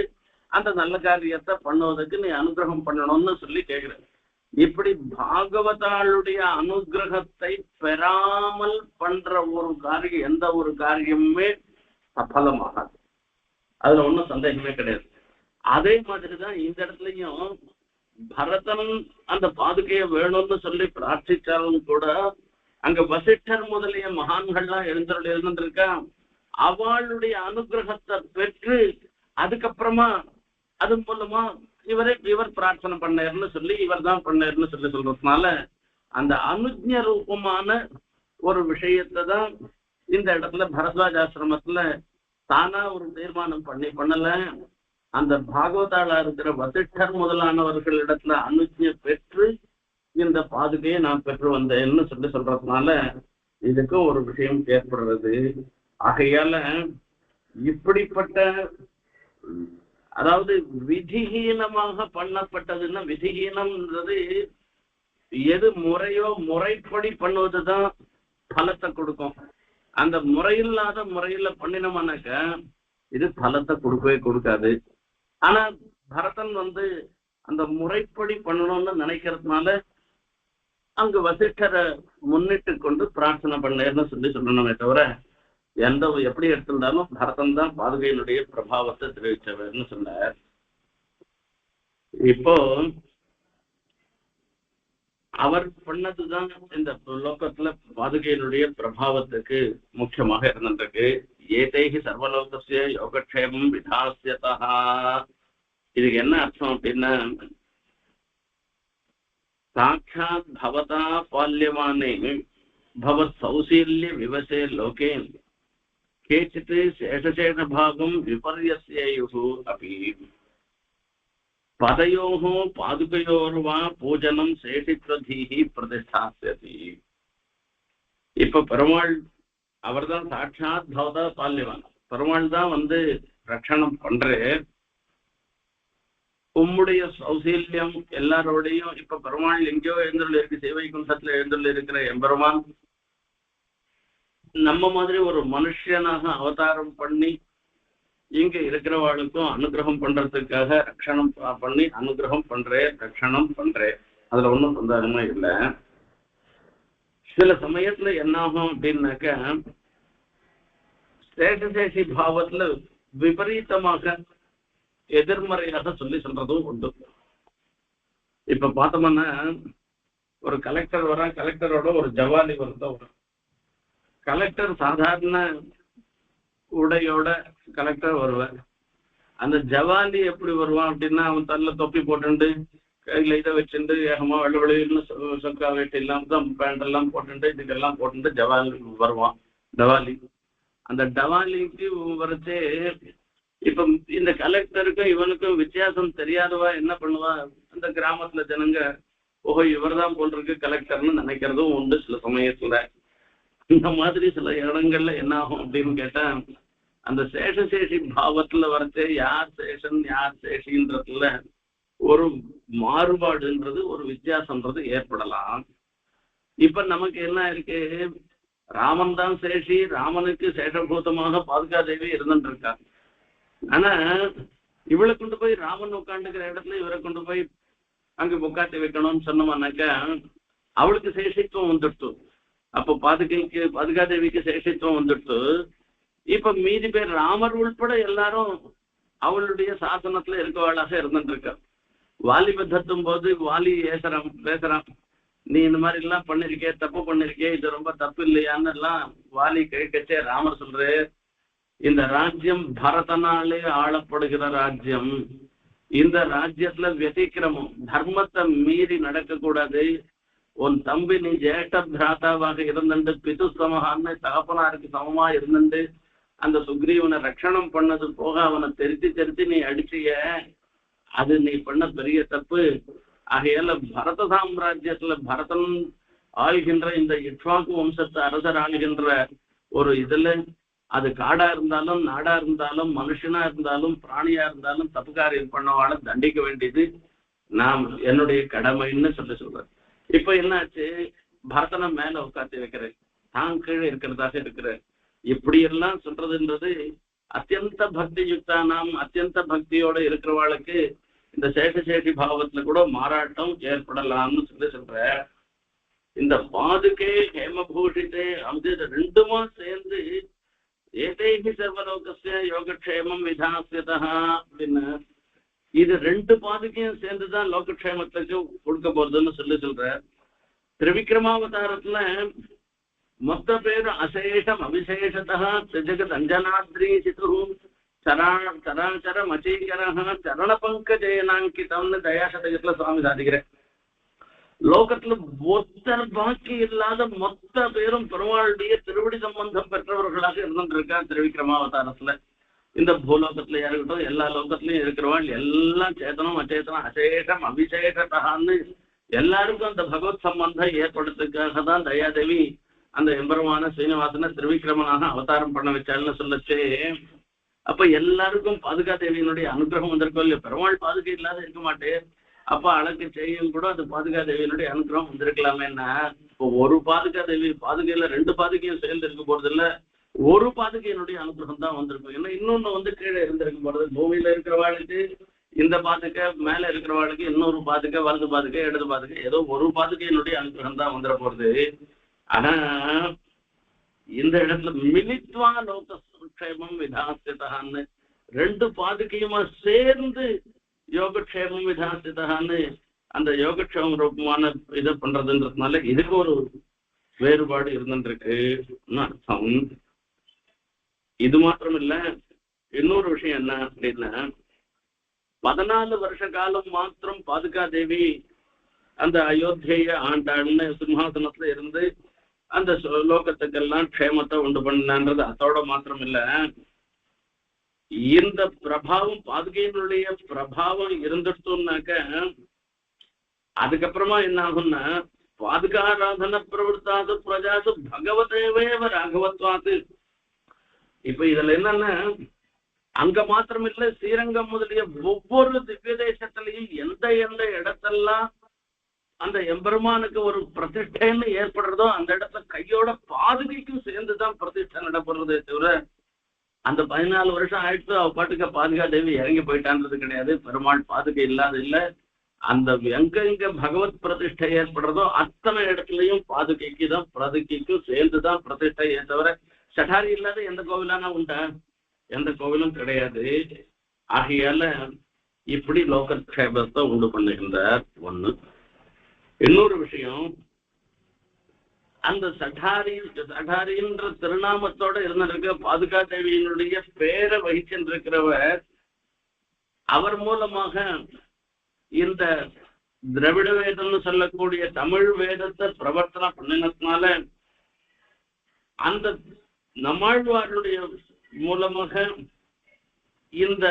அந்த நல்ல காரியத்தை பண்ணுவதற்கு நீ அனுகிரகம் பண்ணணும்னு சொல்லி கேட்கிறேன். இப்படி பாகவதாளுடைய அனுகிரகத்தை பெறாமல் பண்ற ஒரு காரியம், எந்த ஒரு காரியமுமே சஃலமாகாது. அதுல ஒன்றும் சந்தேகமே கிடையாது. அதே மாதிரிதான் இந்த இடத்துலயும் பரதன் அந்த பாதுகையை வேணும்னு சொல்லி பிரார்த்திச்சாலும் கூட அங்க வசிஷ்டர் முதலிய மகான்கள்லாம் இருந்திருக்கா, அவளுடைய அனுகிரகத்தை பெற்று அதுக்கப்புறமா அது மூலமா இவர் பிரார்த்தனை பண்ணாருன்னு சொல்லி இவர் தான் பண்ணாருன்னு சொல்லி சொல்றதுனால அந்த அனுஜ்ஞ ரூபமான ஒரு விஷயத்தை தான் இந்த இடத்துல பரத்வாஜ ஆசிரமத்துல தானா ஒரு தீர்மானம் பண்ணல, அந்த பாகவதாளா இருக்கிற வசிஷ்டர் முதலானவர்களிடத்துல அனுஜ்ஞை பெற்று இந்த பாதுகையை நான் பெற்று வந்தேன்னு சொல்லி சொல்றதுனால இதுக்கும் ஒரு விஷயம் ஏற்படுறது. ஆகையால இப்படிப்பட்ட அதாவது விதிஹீனமாக பண்ணப்பட்டதுன்னா, விதிஹீனம்ன்றது எது முறையோ முறைப்படி பண்ணுவதுதான் பலத்தை கொடுக்கும். அந்த முறையில்லாத முறையில பண்ணினோம்னாக்க இது பலத்தை கொடுக்கவே கொடுக்காது. ஆனா பரதன் அந்த முறைப்படி பண்ணணும்னு நினைக்கிறதுனால அங்கு வசிஷ்டரை முன்னிட்டு கொண்டு பிரார்த்தனை பண்ணேன்னு சொல்லி சொல்லணுமே தவிர எப்படி எடுத்திருந்தாலும் பரதன் தான் பாதுகையினுடைய பிரபாவத்தை தெரிவிச்சவர்னு சொன்னார். இப்போ அவர் பண்ணதுதான் இந்த லோகத்துல பாதுகையினுடைய பிரபாவத்துக்கு முக்கியமாக இருந்திருக்கு. ஏதேகி சர்வலோகசிய யோகக்ஷேமம் விதாசியதா. இதுக்கு என்ன அர்த்தம் அப்படின்னா, சாட்சாத் பவதா பால்யமானே பவத் சௌசீல்ய விவசே லோகே கேச்சித் சேஷசேஷ பாகம் விபர்யஸ்யேயுஹு அபி பதயோஹ பாதுகையோர்வா பூஜனம் சேஷித்வதீஹி பிரதிஷ்டாஸ்யதி. இப்ப பெருமாள் அவர்தான் சாட்சாத் பவதா பால்யவான். பெருமாள் தான் ரட்சணம் பண்றே. உம்முடைய சௌசீல்யம் எல்லாரோடையும் இப்ப பெருமாள் எங்கேயோ எழுந்துள்ள இருக்கு, சேவை குண்டத்துல எழுந்துள்ள இருக்கிற எம்பெருமான் நம்ம மாதிரி ஒரு மனுஷனாக அவதாரம் பண்ணி இங்க இருக்கிறவாளுக்கும் அனுகிரகம் பண்றதுக்காக ரட்சணம் பண்ணி அனுகிரகம் பண்றேன், ரட்சணம் பண்றேன். அதுல ஒன்றும் சந்தேகமே இல்லை. சில சமயத்துல என்ன ஆகும் அப்படின்னாக்க, சேஷசேஷி பாவத்துல விபரீதமாக எதிர்மறையாக சொல்றதும் உண்டு. இப்ப பார்த்தோம்னா ஒரு கலெக்டர் வர, கலெக்டரோட ஒரு ஜவாலி வரும். கலெக்டர் சாதாரண உடையோட கலெக்டர் வருவார். அந்த ஜவாலி எப்படி வருவான் அப்படின்னா, அவன் தள்ள தொப்பி போட்டுண்டு கையில இதை வச்சுட்டு ஏகமா வெள்ளவெளின்னு சொக்கா வேட்டு எல்லாம் தான் பேண்ட் எல்லாம் போட்டுட்டு இதுக்கெல்லாம் போட்டுட்டு ஜவாலி வருவான். டவாலி அந்த டவாலிக்கு வரைச்சே இப்ப இந்த கலெக்டருக்கும் இவனுக்கும் வித்தியாசம் தெரியாதவா என்ன பண்ணுவா, அந்த கிராமத்துல ஜனங்க ஓஹோ இவர்தான் போல் இருக்கு கலெக்டர்னு நினைக்கிறதும் உண்டு. சில சமயத்துல இந்த மாதிரி சில இடங்கள்ல என்ன ஆகும் அப்படின்னு கேட்டா, அந்த சேஷசேஷி பாவத்துல வரைச்சே யார் சேஷன் யார் சேஷின்றதுல ஒரு மாறுபாடுன்றது ஒரு வித்தியாசம்ன்றது ஏற்படலாம். இப்ப நமக்கு என்ன இருக்கு, ராமன் தான் சேஷி, ராமனுக்கு சேஷபூதமாக பாதுகாதேவி இருந்துட்டு இருக்கா. ஆனா இவளை கொண்டு போய் ராமன் உட்காந்துக்கிற இடத்துல இவரை கொண்டு போய் அங்க உட்காந்து வைக்கணும்னு சொன்னோம்னாக்கா அவளுக்கு சேஷித்துவம் வந்துடுத்து. அப்போ பாதுகாதேவிக்கு சேஷித்துவம் வந்துடுத்து. இப்ப மீதி பேர் ராமர் உள்பட எல்லாரும் அவளுடைய சாசனத்துல இருக்கவாளாக இருந்துட்டு இருக்கா. வாலி பத்தத்தும் போது வாலி பேசுறான், நீ இந்த மாதிரி எல்லாம் பண்ணிருக்கே, தப்பு பண்ணிருக்கே, இது ரொம்ப தப்பு இல்லையான்னு எல்லாம் வாலி கேட்கச்சே ராமர் சொல்றே, இந்த ராஜ்யம் பரதனாலே ஆளப்படுகிற ராஜ்யம். இந்த ராஜ்யத்துல வெதிக்கிரமம் தர்மத்தை மீறி நடக்க கூடாது. உன் தம்பி நீ ஜேஷ்ட பிராத்தாவாக இருந்துட்டு பிதுசமகான்னு தகப்பனாருக்கு சமமா இருந்துட்டு அந்த சுக்ரீவனை ரட்சணம் பண்ணது போக அவனை தெரித்தி நீ அடிச்சிய, அது நீ பண்ண பெரிய தப்பு. ஆகையால பரத சாம்ராஜ்யத்துல பரதன் ஆள்கின்ற இந்த இக்ஷ்வாகு வம்சத்து அரசர் ஆள்கின்ற ஒரு இதுல அது காடா இருந்தாலும் நாடா இருந்தாலும் மனுஷனா இருந்தாலும் பிராணியா இருந்தாலும் தப்பு காரியம் பண்ணவால தண்டிக்க வேண்டியது நான் என்னுடைய கடமைன்னு சொல்றேன். இப்ப என்னாச்சு, பரதனை மேல உட்காந்து வைக்கிறேன், தான் கீழே இருக்கிறதாக இருக்கிறேன். இப்படி எல்லாம் சொல்றதுன்றது அத்தியந்த பக்தி யுக்தானாம், அத்தியந்த பக்தியோட இருக்கிறவாளுக்கு இந்த சேஷசேஷி பாவத்துல கூட மாறாட்டம் ஏற்படலாம்னு சொல்ற. இந்த பாதுகே ஹேமபூஷிதே அது ரெண்டுமா சேர்ந்து ஏதேகி சர்வலோகஸ்ய யோகக்ஷேமம் விதாசியதா அப்படின்னு இது ரெண்டு பாதுகையும் சேர்ந்துதான் லோகக்ஷேமத்துக்கு கொடுக்க போறதுன்னு சொல்ற. திரிவிக்ரமாவதாரத்துல மொத்த பேர் அசேஷம் அவிசேஷதா ஜெகத் அஞ்சனாத்ரி சிது சராச்சர மச்சீகரா சரண பங்கஜயனாங்கிதம்னு தயாசதகத்துல சுவாமி சாதிக்கிறேன். லோகத்துல ஒத்தர் பாக்கி இல்லாத மொத்த பேரும் பெருமாளுடைய திருவடி சம்பந்தம் பெற்றவர்களாக இருந்துருக்கா திரிவிக்ரமாவதாரத்துல. இந்த பூலோகத்துல இருக்கட்டும் எல்லா லோகத்திலயும் இருக்கிறவாள் எல்லாம் சேத்தனம் அச்சேதனம் அசேஷம் அபிஷேகத்தான்னு எல்லாருக்கும் அந்த பகவத் சம்பந்தம் ஏற்படுத்துக்காக தான் தயாதேவி அந்த எம்பெருமான ஸ்ரீனிவாசனை திருவிக்கிரமனாக அவதாரம் பண்ண வச்சாள்னு சொல்லச்சே. அப்ப எல்லாருக்கும் பாதுகா தேவியினுடைய அனுகிரகம் வந்திருக்கோம் இல்லையா. பெருமாள் பாதுகை இல்லாத இருக்க மாட்டேன். அப்ப அழகு செய்யும் கூட அது பாதுகா தேவியினுடைய அனுகிரகம் வந்திருக்கலாமேன்னா இப்போ ஒரு பாதுகா தேவி பாதுகையில ரெண்டு பாதுகையும் சேர்ந்து இருக்க போறது இல்ல, ஒரு பாதுகையினுடைய அனுகிரகம் தான் வந்திருக்கும். ஏன்னா இன்னொன்னு கீழே இருந்திருக்க போறது. பூமியில இருக்கிறவாளுக்கு இந்த பாதுகை, மேல இருக்கிறவாளுக்கு இன்னொரு பாதுகை, வலது பாதுகை இடது பாதுகை, ஏதோ ஒரு பாதுகையினுடைய அனுகிரகம் தான் வந்துட போறது. ஆனா இந்த இடத்துல மிலித்வா லோகக்ஷேமம் விதாசியதான்னு ரெண்டு பாதுகையுமா சேர்ந்து யோகக்ஷேமம் விதாசியதான்னு அந்த யோகக்ஷேமம் ரூபமான இதை பண்றதுன்றதுனால இதுக்கு ஒரு வேறுபாடு இருந்துருக்குன்னு அர்த்தம். இது மாத்திரம் இல்ல, இன்னொரு விஷயம் என்ன அப்படின்னா 14 வருஷ காலம் மாத்திரம் பாதுகா தேவி அந்த அயோத்தியை ஆண்டாள்னு சிம்ஹாசனத்துல இருந்து அந்த லோகத்துக்கெல்லாம் க்ஷேமத்தை உண்டு பண்ணான்றது அதோட மாத்திரம் இல்ல. இந்த பிரபாவம் பாதுகையினுடைய பிரபாவம் இருந்துட்டோம்னாக்க அதுக்கப்புறமா என்ன ஆகும்னா பாதுகாராதன பிரவருத்தாது பிரஜாசு பகவதேவேவ ராகவத்வாது. இப்ப இதுல என்னன்னா அங்க மாத்திரம் இல்ல, ஸ்ரீரங்கம் முதலிய ஒவ்வொரு திவ்ய தேசத்திலையும் எந்த எந்த இடத்தெல்லாம் அந்த எம்பெருமானுக்கு ஒரு பிரதிஷ்டைன்னு ஏற்படுறதோ அந்த இடத்துல கையோட பாதுகைக்கும் சேர்ந்துதான் பிரதிஷ்டை நடைபெறதே தவிர அந்த 14 வருஷம் ஆயிடுச்சு அவ பாட்டுக்க பாதுகா தேவி இறங்கி போயிட்டான்றது கிடையாது. பெருமாள் பாதுகை இல்லாத இல்ல, அந்த எங்க பகவத் பிரதிஷ்டை ஏற்படுறதோ அத்தனை இடத்துலயும் பாதுகைக்கும் சேர்ந்துதான் பிரதிஷ்டையே தவிர சட்டாரி இல்லாத எந்த கோவிலானா உண்டா? எந்த கோவிலும் கிடையாது. ஆகையால இப்படி லோகக்ஷேமத்தை உண்டு பண்ணுகின்றார் ஒண்ணு. இன்னொரு விஷயம், அந்த சட்டாரின்ற திருநாமத்தோட இருந்திருக்க பாதுகா தேவியினுடைய பேரை வகிச்சிருக்கிறவர் அவர் மூலமாக இந்த திராவிட வேதம்னு சொல்லக்கூடிய தமிழ் வேதத்தை பிரவர்த்தனை பண்ணினதுனால அந்த நம்மாழ்வாருடைய மூலமாக இந்த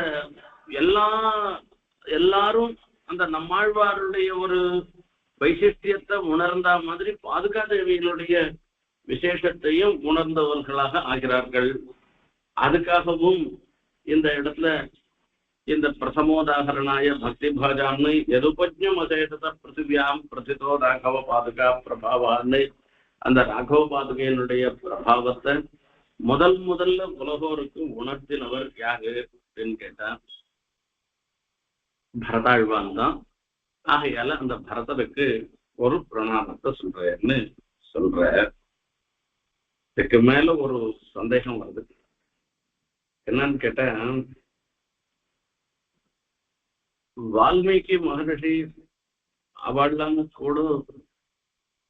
எல்லாரும் அந்த நம்மாழ்வாருடைய ஒரு வைசிஷ்டியத்தை உணர்ந்த மாதிரி பாதுகா தேவியினுடைய விசேஷத்தையும் உணர்ந்தவர்களாக ஆகிறார்கள். அதுக்காகவும் இந்த இடத்துல இந்த பிரசமோதாகரணாய பக்தி பாஜான்னு எதுபஜ்யம் அசேஷத பிருத்திவியாம் பிரசிதோ ராகவ பாதுகா பிரபாவான்னு அந்த ராகவ பாதுகையினுடைய பிரபாவத்தை முதல்ல உலகோருக்கு உணர்த்தினவர் யாரு அப்படின்னு கேட்டா பரதாழ்வான் தான். ஆகையால அந்த பரதனுக்கு ஒரு பிரணாமத்தை சொல்றேன்னு சொல்ற. இதுக்கு மேல ஒரு சந்தேகம் வருது. என்னன்னு கேட்டா வால்மீகி மகரிஷி அவள்லாம் கூட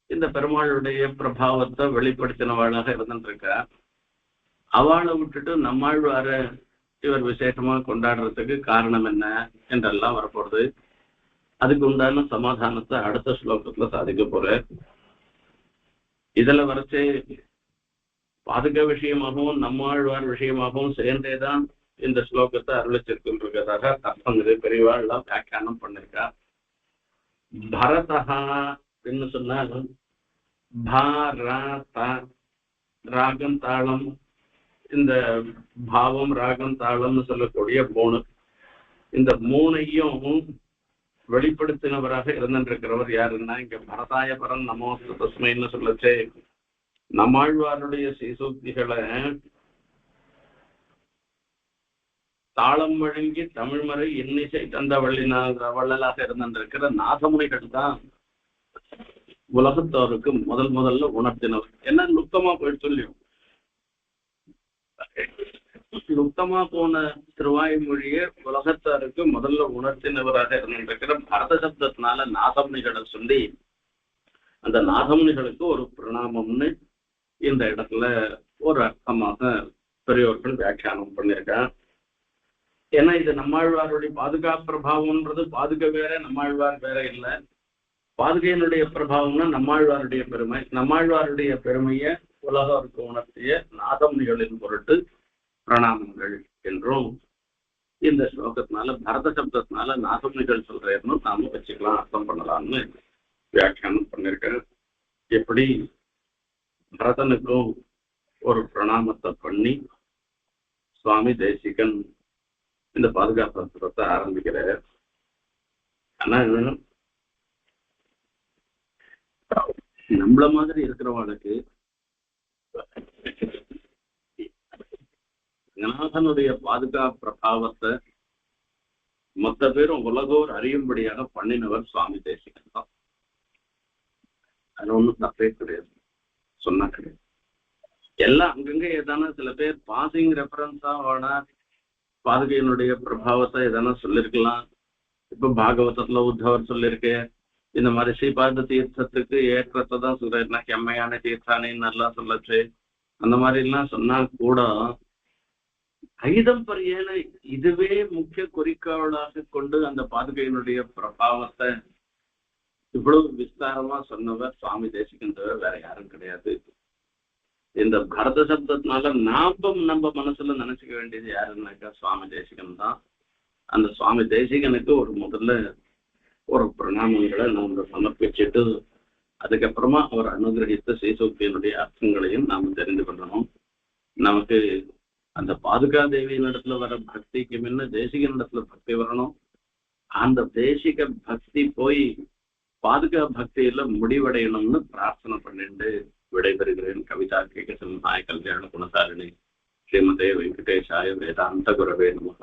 இந்த பெருமாளுடைய பிரபாவத்தை வெளிப்படுத்தினவாளாக இருந்துருக்கா. அவளை விட்டுட்டு நம்மாழ்வார இவர் விசேஷமா கொண்டாடுறதுக்கு காரணம் என்ன என்றெல்லாம் வரப்போறது. அதுக்கு உண்டான சமாதானத்தை அடுத்த ஸ்லோகத்துல சாதிக்க போற. இதுல வரைச்சு பாதுகா விஷயமாகவும் நம்மாழ்வார் விஷயமாகவும் சேர்ந்தேதான் இந்த ஸ்லோகத்தை அருளிச்சிருக்கின்றதாக அர்த்தம் இது. பெரியவாள்லாம் வியாக்கியானம் பண்ணிருக்கா. பரதஹா அப்படின்னு சொன்னால் ராகம் தாளம், இந்த பாவம் ராகம் தாளம்னு சொல்லக்கூடிய 3, இந்த 3ஐயும் வெளிப்படுத்தினவராக இருந்திருக்கிறவர் யாருன்னா இங்க பரதாய பரன் நமோஸ்து தஸ்மைன்னு சொல்லச்சே நம்மாழ்வாருடைய சீசூக்திகளை தாளம் வழங்கி தமிழ்மறை இன்னிசை தந்த வள்ளலாக இருந்திருக்கிற நாதமுனிகள் தான் உலகத்தோருக்கு முதல்ல உணர்த்தினவர். என்ன நுட்பமா போயிட்டு சொல்லியும் நுட்பமா போன திருவாய்மொழியை உலகத்தாருக்கு முதல்ல உணர்த்தினவராக இருந்திருக்கிற பரத சப்தத்தினால நாதமுனிகளை சொல்லி அந்த நாதமுனிகளுக்கு ஒரு பிரணாமம்னு இந்த இடத்துல ஒரு அர்த்தமாக பெரியோர்கள் வியாக்கியானம் பண்ணியிருக்காங்க. ஏன்னா இது நம்மாழ்வாருடைய பாதுகாப்பு பிரபாவம்ன்றது பாதுகா வேற நம்மாழ்வார் வேற இல்லை. பாதுகையினுடைய பிரபாவம்னா நம்மாழ்வாருடைய பெருமை. நம்மாழ்வாருடைய பெருமையை உலகருக்கு உணர்த்திய நாதமுனிகளின் பொருட்டு பிரணாமங்கள் என்றும் இந்த ஸ்லோகத்தினால பரத சப்தத்தினால நாதமுனிகள் சொல்றேன்னு நாம வச்சுக்கலாம், அர்த்தம் பண்ணலாம்னு வியாக்கியானம் பண்ணிருக்கேன். எப்படி பரதனுக்கும் ஒரு பிரணாமத்தை பண்ணி சுவாமி தேசிகன் இந்த பாதுகாப்பு ஆரம்பிக்கிறார். ஆனா நம்மள மாதிரி இருக்கிறவங்களுக்கு நாதனுடைய பாதுகாப்பு பிரபாவத்தை மொத்த பேரும் உலகோர் அறியும்படியாக பண்ணினவர் சுவாமி தேசிகன் தான். அது ஒண்ணும் தப்பே கிடையாது, சொன்னா கிடையாது. எல்லாம் அங்கங்க ஏதானா சில பேர் பாசிங் ரெஃபரன்ஸா வேணா பாதுகையினுடைய பிரபாவத்தை எதனா சொல்லிருக்கலாம். இப்ப பாகவதத்துல உத்தவர் சொல்லியிருக்கு, இந்த மாதிரி ஸ்ரீபாத தீர்த்தத்துக்கு ஏற்றத்தை தான் சொல்றேன்னா செம்மையான தீர்த்தானின்னு நல்லா சொல்லச்சு. அந்த மாதிரி எல்லாம் சொன்னா கூட ஐதம் பரியன இதுவே முக்கிய குறிக்கோளாக கொண்டு அந்த பாதுகையினுடைய பிரபாவத்தை இவ்வளவு விஸ்தாரமா சொன்னவர் சுவாமி தேசிகன் தவிர வேற யாரும் கிடையாது. இந்த பரத சப்தத்தினால நம்ம மனசுல நினைச்சுக்க வேண்டியது யாருன்னாக்கா சுவாமி தேசிகன் தான். அந்த சுவாமி தேசிகனுக்கு ஒரு முதல்ல ஒரு பிரணாமங்களை நாம சமர்ப்பிச்சுட்டு அதுக்கப்புறமா அவர் அனுகிரகித்த ஸ்ரீசூக்தியினுடைய அர்த்தங்களையும் நாம தெரிந்து கொள்ளணும். நமக்கு அந்த பாதுகா தேவியின் இடத்துல வர பக்திக்கு முன்ன தேசிகன் இடத்துல பக்தி வரணும். அந்த தேசிக பக்தி போய் பாதுகா பக்தியில முடிவடையணும்னு பிரார்த்தனை பண்ணிட்டு விடைபெறுகிறேன். கவிதா கேக சிம்ஹாய கல்யாண குணசாலினி ஸ்ரீமதே வெங்கடேஷாய வேதாந்த குரவே நமஹ.